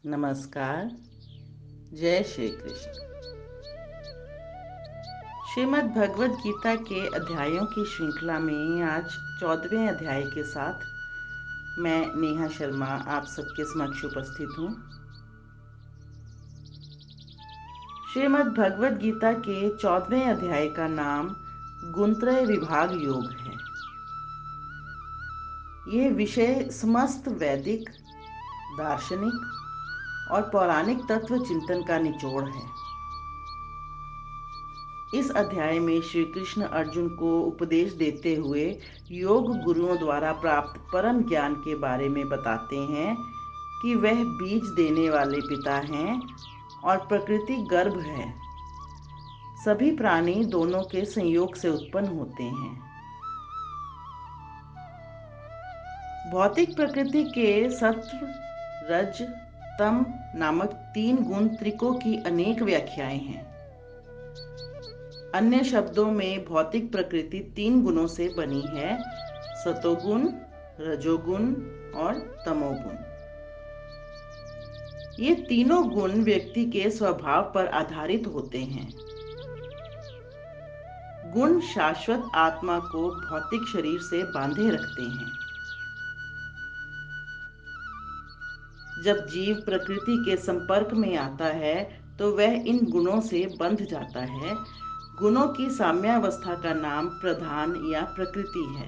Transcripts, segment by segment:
नमस्कार। जय श्री कृष्ण। श्रीमद् भगवद गीता के अध्यायों की श्रृंखला में आज 14वें अध्याय के साथ मैं नेहा शर्मा आप सबके समक्ष उपस्थित हूँ। श्रीमद् भगवद गीता के 14वें अध्याय का नाम गुणत्रय विभाग योग है। ये विषय समस्त वैदिक, दार्शनिक और पौराणिक तत्व चिंतन का निचोड़ है। इस अध्याय में श्री कृष्ण अर्जुन को उपदेश देते हुए योग गुरुओं द्वारा प्राप्त परम ज्ञान के बारे में बताते हैं कि वह बीज देने वाले पिता हैं और प्रकृति गर्भ है। सभी प्राणी दोनों के संयोग से उत्पन्न होते हैं। भौतिक प्रकृति के सत्व, रज, तम नामक 3 गुण त्रिकों की अनेक व्याख्याएं हैं। अन्य शब्दों में भौतिक प्रकृति 3 गुणों से बनी है: सतोगुण, रजोगुण और तमोगुण। ये तीनों गुण व्यक्ति के स्वभाव पर आधारित होते हैं। गुण शाश्वत आत्मा को भौतिक शरीर से बांधे रखते हैं। जब जीव प्रकृति के संपर्क में आता है तो वह इन गुणों से बंध जाता है। गुणों की साम्यावस्था का नाम प्रधान या प्रकृति है।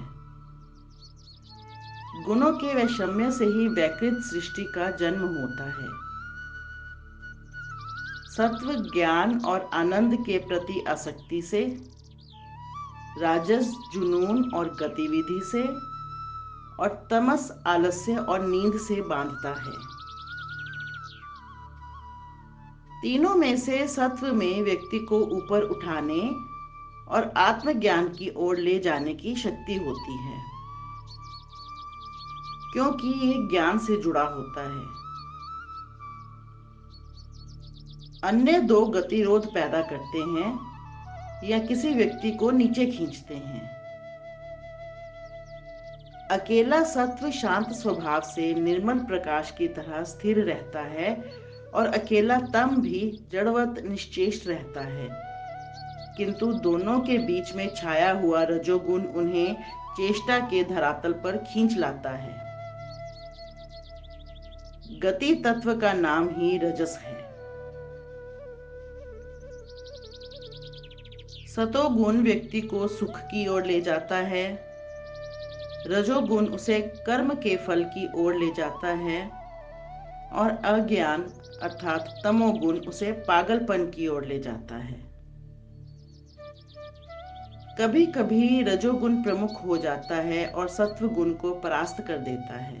गुणों के वैषम्य से ही वैकृत सृष्टि का जन्म होता है। सत्व ज्ञान और आनंद के प्रति आसक्ति से, राजस जुनून और गतिविधि से, और तमस आलस्य और नींद से बांधता है। तीनों में से सत्व में व्यक्ति को ऊपर उठाने और आत्मज्ञान की ओर ले जाने की शक्ति होती है, क्योंकि ये ज्ञान से जुड़ा होता है। अन्य 2 गतिरोध पैदा करते हैं या किसी व्यक्ति को नीचे खींचते हैं। अकेला सत्व शांत स्वभाव से निर्मल प्रकाश की तरह स्थिर रहता है और अकेला तम भी जड़वत निश्चेष्ट रहता है, किंतु दोनों के बीच में छाया हुआ रजोगुण उन्हें चेष्टा के धरातल पर खींच लाता है। गति तत्व का नाम ही रजस है। सतोगुण व्यक्ति को सुख की ओर ले जाता है, रजोगुण उसे कर्म के फल की ओर ले जाता है और अज्ञान अर्थात तमोगुण उसे पागलपन की ओर ले जाता है। कभी कभी रजोगुण प्रमुख हो जाता है और सत्व गुण को परास्त कर देता है,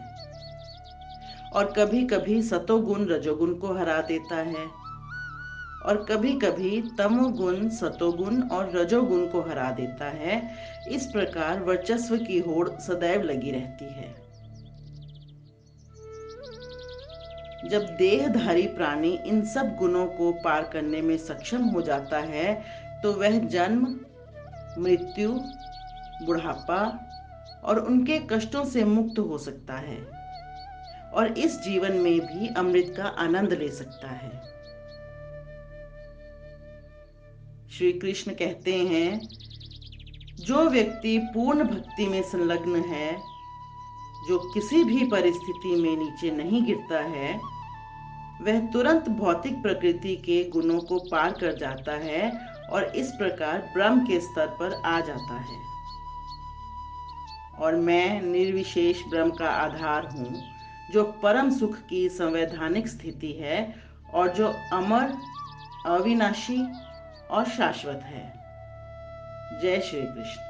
और कभी कभी सतोगुण रजोगुण को हरा देता है, और कभी कभी तमोगुण सतोगुण और रजोगुण को हरा देता है। इस प्रकार वर्चस्व की होड़ सदैव लगी रहती है। जब देहधारी प्राणी इन सब गुणों को पार करने में सक्षम हो जाता है तो वह जन्म, मृत्यु, बुढ़ापा और उनके कष्टों से मुक्त हो सकता है और इस जीवन में भी अमृत का आनंद ले सकता है। श्री कृष्ण कहते हैं, जो व्यक्ति पूर्ण भक्ति में संलग्न है, जो किसी भी परिस्थिति में नीचे नहीं गिरता है, वह तुरंत भौतिक प्रकृति के गुणों को पार कर जाता है और इस प्रकार ब्रह्म के स्तर पर आ जाता है। और मैं निर्विशेष ब्रह्म का आधार हूँ, जो परम सुख की संवैधानिक स्थिति है और जो अमर, अविनाशी और शाश्वत है। जय श्री कृष्ण।